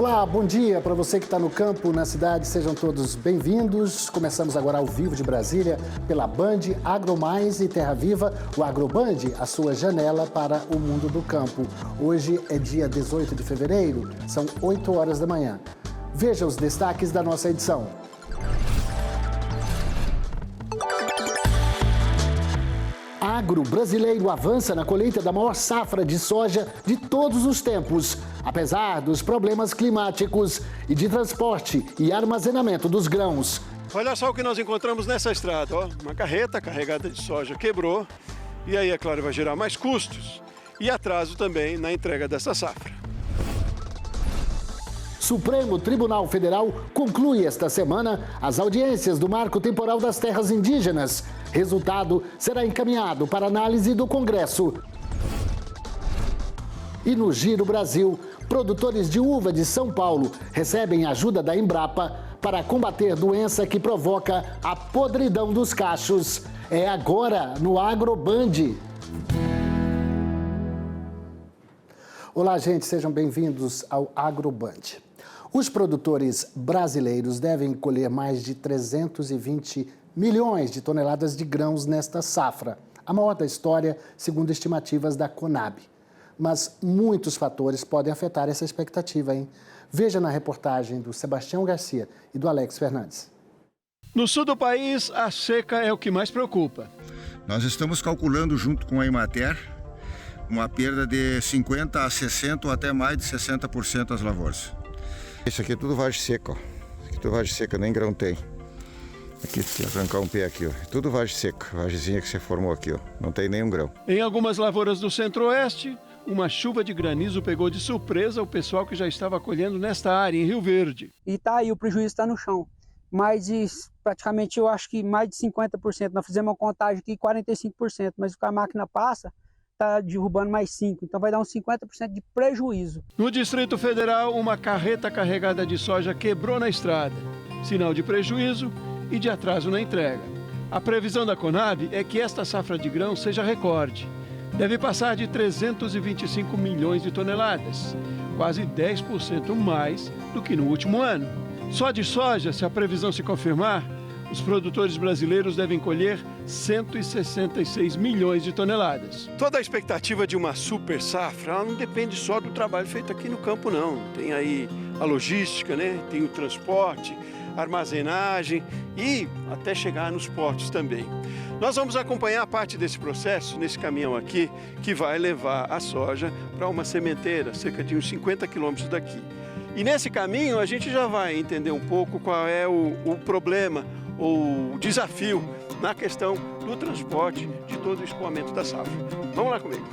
Olá, bom dia para você que está no campo, na cidade, sejam todos bem-vindos. Começamos agora ao vivo de Brasília pela Band AgroMais e Terra Viva, o AgroBand, a sua janela para o mundo do campo. Hoje é dia 18 de fevereiro, são 8 horas da manhã. Veja os destaques da nossa edição. Agro brasileiro avança na colheita da maior safra de soja de todos os tempos, apesar dos problemas climáticos e de transporte e armazenamento dos grãos. Olha só o que nós encontramos nessa estrada, ó. Uma carreta carregada de soja quebrou e aí, é claro, vai gerar mais custos e atraso também na entrega dessa safra. Supremo Tribunal Federal conclui esta semana as audiências do Marco Temporal das Terras Indígenas. Resultado será encaminhado para análise do Congresso. E no Giro Brasil, produtores de uva de São Paulo recebem ajuda da Embrapa para combater doença que provoca a podridão dos cachos. É agora no AgroBand. Olá, gente, sejam bem-vindos ao AgroBand. Os produtores brasileiros devem colher mais de 320 milhões de toneladas de grãos nesta safra, a maior da história, segundo estimativas da Conab. Mas muitos fatores podem afetar essa expectativa, hein? Veja na reportagem do Sebastião Garcia e do Alex Fernandes. No sul do país, a seca é o que mais preocupa. Nós estamos calculando junto com a Emater uma perda de 50% a 60% ou até mais de 60% das lavouras. Isso aqui é tudo vagem seca, ó. Isso aqui é tudo vagem seca, nem grão tem. Aqui, se arrancar um pé aqui, ó. Tudo vagem seca, vagezinha que se formou aqui, ó. Não tem nenhum grão. Em algumas lavouras do centro-oeste, uma chuva de granizo pegou de surpresa o pessoal que já estava colhendo nesta área, em Rio Verde. E tá aí, o prejuízo está no chão. Mais de, praticamente, eu acho que mais de 50%. Nós fizemos uma contagem aqui, 45%, mas o que a máquina passa, está derrubando mais 5%, então vai dar uns 50% de prejuízo. No Distrito Federal, uma carreta carregada de soja quebrou na estrada, sinal de prejuízo e de atraso na entrega. A previsão da Conab é que esta safra de grãos seja recorde. Deve passar de 325 milhões de toneladas, quase 10% mais do que no último ano. Só de soja, se a previsão se confirmar, os produtores brasileiros devem colher 166 milhões de toneladas. Toda a expectativa de uma super safra, ela não depende só do trabalho feito aqui no campo, não. Tem aí a logística, né? Tem o transporte, a armazenagem e até chegar nos portos também. Nós vamos acompanhar parte desse processo nesse caminhão aqui, que vai levar a soja para uma sementeira, cerca de uns 50 quilômetros daqui. E nesse caminho a gente já vai entender um pouco qual é o problema, o desafio na questão do transporte de todo o escoamento da safra. Vamos lá comigo.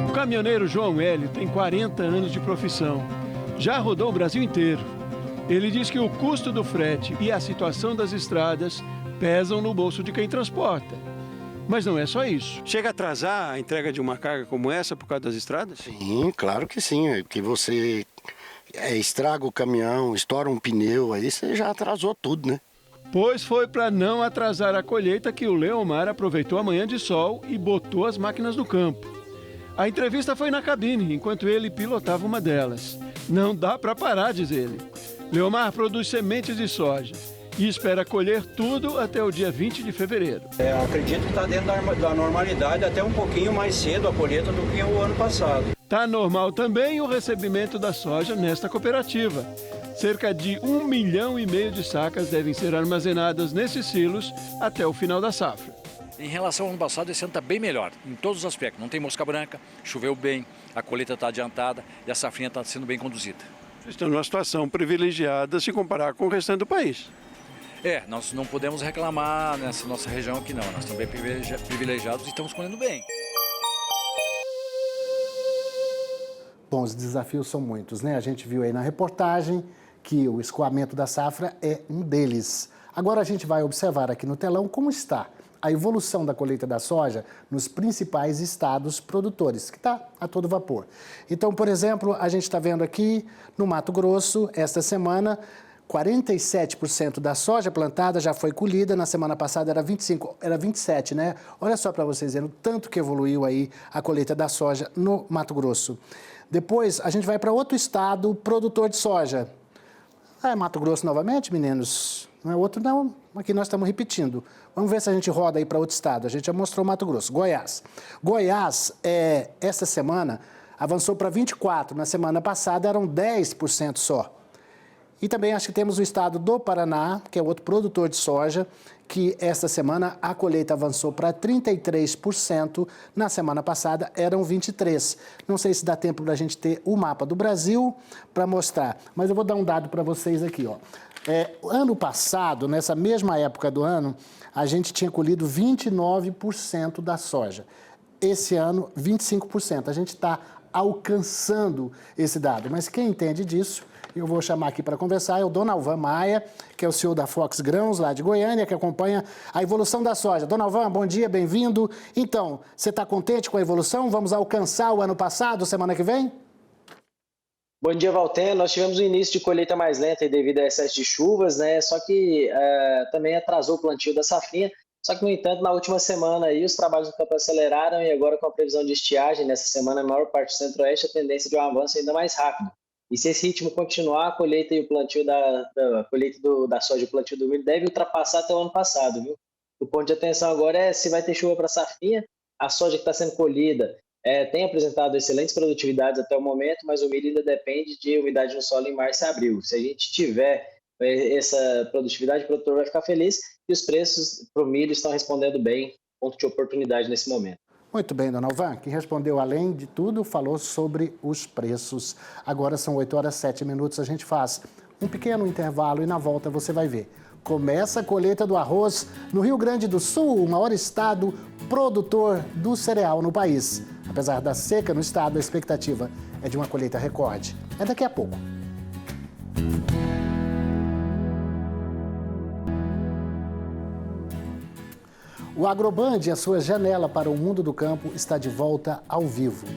O caminhoneiro João Hélio tem 40 anos de profissão. Já rodou o Brasil inteiro. Ele diz que o custo do frete e a situação das estradas pesam no bolso de quem transporta. Mas não é só isso. Chega a atrasar a entrega de uma carga como essa por causa das estradas? Sim, claro que sim. Porque você estraga o caminhão, estoura um pneu, aí você já atrasou tudo, né? Pois foi para não atrasar a colheita que o Leomar aproveitou a manhã de sol e botou as máquinas no campo. A entrevista foi na cabine, enquanto ele pilotava uma delas. Não dá para parar, diz ele. Leomar produz sementes de soja e espera colher tudo até o dia 20 de fevereiro. Eu acredito que está dentro da normalidade, até um pouquinho mais cedo a colheita do que o ano passado. Está normal também o recebimento da soja nesta cooperativa. Cerca de 1,5 milhão de sacas devem ser armazenadas nesses silos até o final da safra. Em relação ao ano passado, esse ano está bem melhor, em todos os aspectos. Não tem mosca branca, choveu bem, a colheita está adiantada e a safrinha está sendo bem conduzida. Vocês estão numa situação privilegiada se comparar com o restante do país. Nós não podemos reclamar nessa nossa região aqui não. Nós estamos bem privilegiados e estamos colhendo bem. Bom, os desafios são muitos, né? A gente viu aí na reportagem que o escoamento da safra é um deles. Agora a gente vai observar aqui no telão como está a evolução da colheita da soja nos principais estados produtores, que está a todo vapor. Então, por exemplo, a gente está vendo aqui no Mato Grosso, esta semana, 47% da soja plantada já foi colhida, na semana passada era 27, né? Olha só para vocês verem o tanto que evoluiu aí a colheita da soja no Mato Grosso. Depois a gente vai para outro estado produtor de soja. É Mato Grosso novamente, meninos? Não é outro não, aqui nós estamos repetindo. Vamos ver se a gente roda aí para outro estado. A gente já mostrou Mato Grosso. Goiás. Goiás, essa semana, avançou para 24%. Na semana passada eram 10% só. E também acho que temos o estado do Paraná, que é outro produtor de soja, que esta semana a colheita avançou para 33%, na semana passada eram 23%. Não sei se dá tempo para a gente ter o mapa do Brasil para mostrar, mas eu vou dar um dado para vocês aqui, ó. Ano passado, nessa mesma época do ano, a gente tinha colhido 29% da soja. Esse ano, 25%. A gente está alcançando esse dado, mas quem entende disso, eu vou chamar aqui para conversar, é o Donalvan Maia, que é o CEO da Fox Grãos, lá de Goiânia, que acompanha a evolução da soja. Donalvan, bom dia, bem-vindo. Então, você está contente com a evolução? Vamos alcançar o ano passado, semana que vem? Bom dia, Valter. Nós tivemos um início de colheita mais lenta devido a excesso de chuvas, né? Só que também atrasou o plantio da safrinha. Só que, no entanto, na última semana aí, os trabalhos do campo aceleraram e agora com a previsão de estiagem, nessa semana, a maior parte do centro-oeste, a tendência de um avanço ainda mais rápido. E se esse ritmo continuar, a colheita e o plantio da soja e o plantio do milho deve ultrapassar até o ano passado, viu? O ponto de atenção agora é se vai ter chuva para a safrinha. A soja que está sendo colhida tem apresentado excelentes produtividades até o momento, mas o milho ainda depende de umidade no solo em março e abril. Se a gente tiver essa produtividade, o produtor vai ficar feliz e os preços para o milho estão respondendo bem, ponto de oportunidade nesse momento. Muito bem, Donalvan, que respondeu além de tudo, falou sobre os preços. Agora são 8h07, a gente faz um pequeno intervalo e na volta você vai ver. Começa a colheita do arroz no Rio Grande do Sul, o maior estado produtor do cereal no país. Apesar da seca no estado, a expectativa é de uma colheita recorde. É daqui a pouco. O Agroband, a sua janela para o mundo do campo, está de volta ao vivo.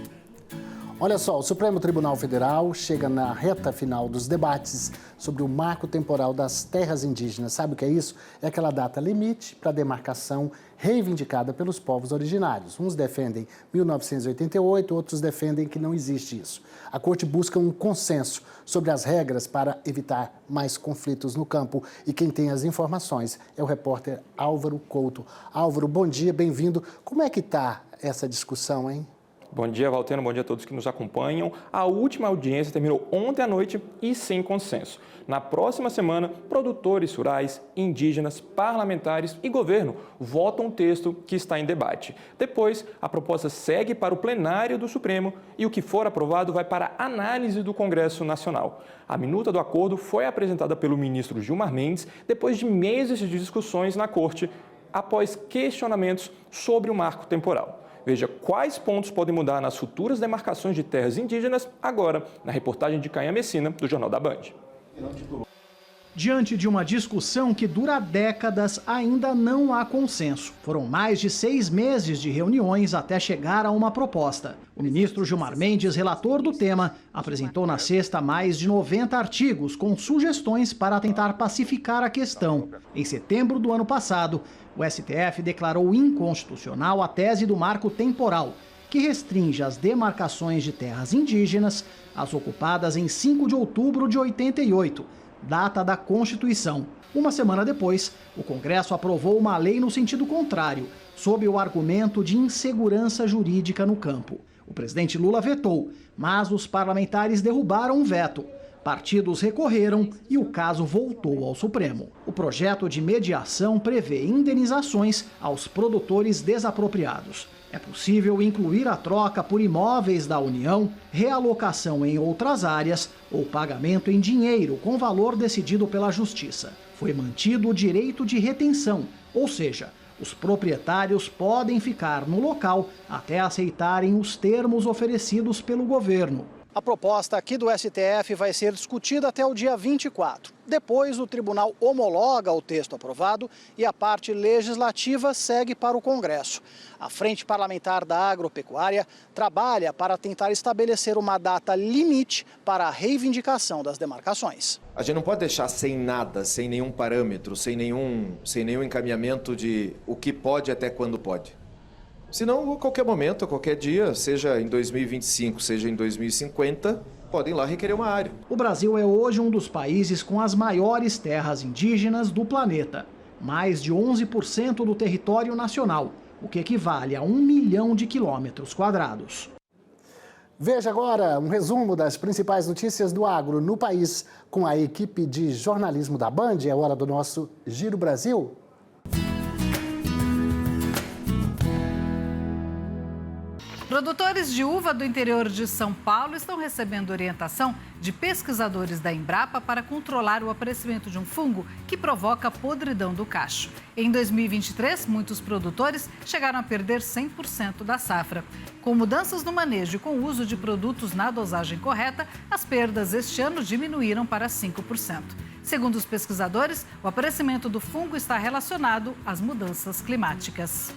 Olha só, o Supremo Tribunal Federal chega na reta final dos debates sobre o marco temporal das terras indígenas. Sabe o que é isso? É aquela data limite para a demarcação reivindicada pelos povos originários. Uns defendem 1988, outros defendem que não existe isso. A Corte busca um consenso sobre as regras para evitar mais conflitos no campo. E quem tem as informações é o repórter Álvaro Couto. Álvaro, bom dia, bem-vindo. Como é que está essa discussão, hein? Bom dia, Valteno. Bom dia a todos que nos acompanham. A última audiência terminou ontem à noite e sem consenso. Na próxima semana, produtores rurais, indígenas, parlamentares e governo votam o texto que está em debate. Depois, a proposta segue para o plenário do Supremo e o que for aprovado vai para a análise do Congresso Nacional. A minuta do acordo foi apresentada pelo ministro Gilmar Mendes depois de meses de discussões na Corte, após questionamentos sobre o marco temporal. Veja quais pontos podem mudar nas futuras demarcações de terras indígenas, agora na reportagem de Cainha Messina, do Jornal da Band. Diante de uma discussão que dura décadas, ainda não há consenso. Foram mais de 6 meses de reuniões até chegar a uma proposta. O ministro Gilmar Mendes, relator do tema, apresentou na sexta mais de 90 artigos com sugestões para tentar pacificar a questão. Em setembro do ano passado, o STF declarou inconstitucional a tese do marco temporal, que restringe as demarcações de terras indígenas às ocupadas em 5 de outubro de 88, data da Constituição. Uma semana depois, o Congresso aprovou uma lei no sentido contrário, sob o argumento de insegurança jurídica no campo. O presidente Lula vetou, mas os parlamentares derrubaram o veto. Partidos recorreram e o caso voltou ao Supremo. O projeto de mediação prevê indenizações aos produtores desapropriados. É possível incluir a troca por imóveis da União, realocação em outras áreas ou pagamento em dinheiro com valor decidido pela Justiça. Foi mantido o direito de retenção, ou seja, os proprietários podem ficar no local até aceitarem os termos oferecidos pelo governo. A proposta aqui do STF vai ser discutida até o dia 24. Depois, o tribunal homologa o texto aprovado e a parte legislativa segue para o Congresso. A Frente Parlamentar da Agropecuária trabalha para tentar estabelecer uma data limite para a reivindicação das demarcações. A gente não pode deixar sem nada, sem nenhum parâmetro, sem nenhum encaminhamento de o que pode até quando pode. Senão, a qualquer momento, a qualquer dia, seja em 2025, seja em 2050, podem lá requerer uma área. O Brasil é hoje um dos países com as maiores terras indígenas do planeta. Mais de 11% do território nacional, o que equivale a 1 milhão de quilômetros quadrados. Veja agora um resumo das principais notícias do agro no país com a equipe de jornalismo da Band. É hora do nosso Giro Brasil. Produtores de uva do interior de São Paulo estão recebendo orientação de pesquisadores da Embrapa para controlar o aparecimento de um fungo que provoca a podridão do cacho. Em 2023, muitos produtores chegaram a perder 100% da safra. Com mudanças no manejo e com o uso de produtos na dosagem correta, as perdas este ano diminuíram para 5%. Segundo os pesquisadores, o aparecimento do fungo está relacionado às mudanças climáticas.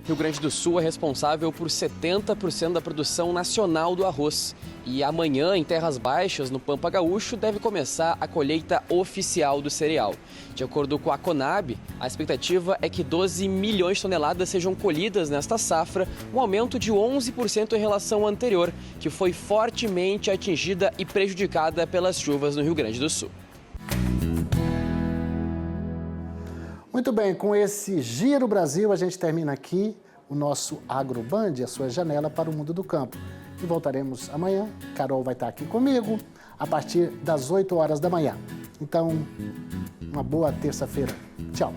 Rio Grande do Sul é responsável por 70% da produção nacional do arroz. E amanhã, em Terras Baixas, no Pampa Gaúcho, deve começar a colheita oficial do cereal. De acordo com a Conab, a expectativa é que 12 milhões de toneladas sejam colhidas nesta safra, um aumento de 11% em relação ao anterior, que foi fortemente atingida e prejudicada pelas chuvas no Rio Grande do Sul. Muito bem, com esse Giro Brasil, a gente termina aqui o nosso AgroBand, a sua janela para o mundo do campo. E voltaremos amanhã. Carol vai estar aqui comigo a partir das 8 horas da manhã. Então, uma boa terça-feira. Tchau.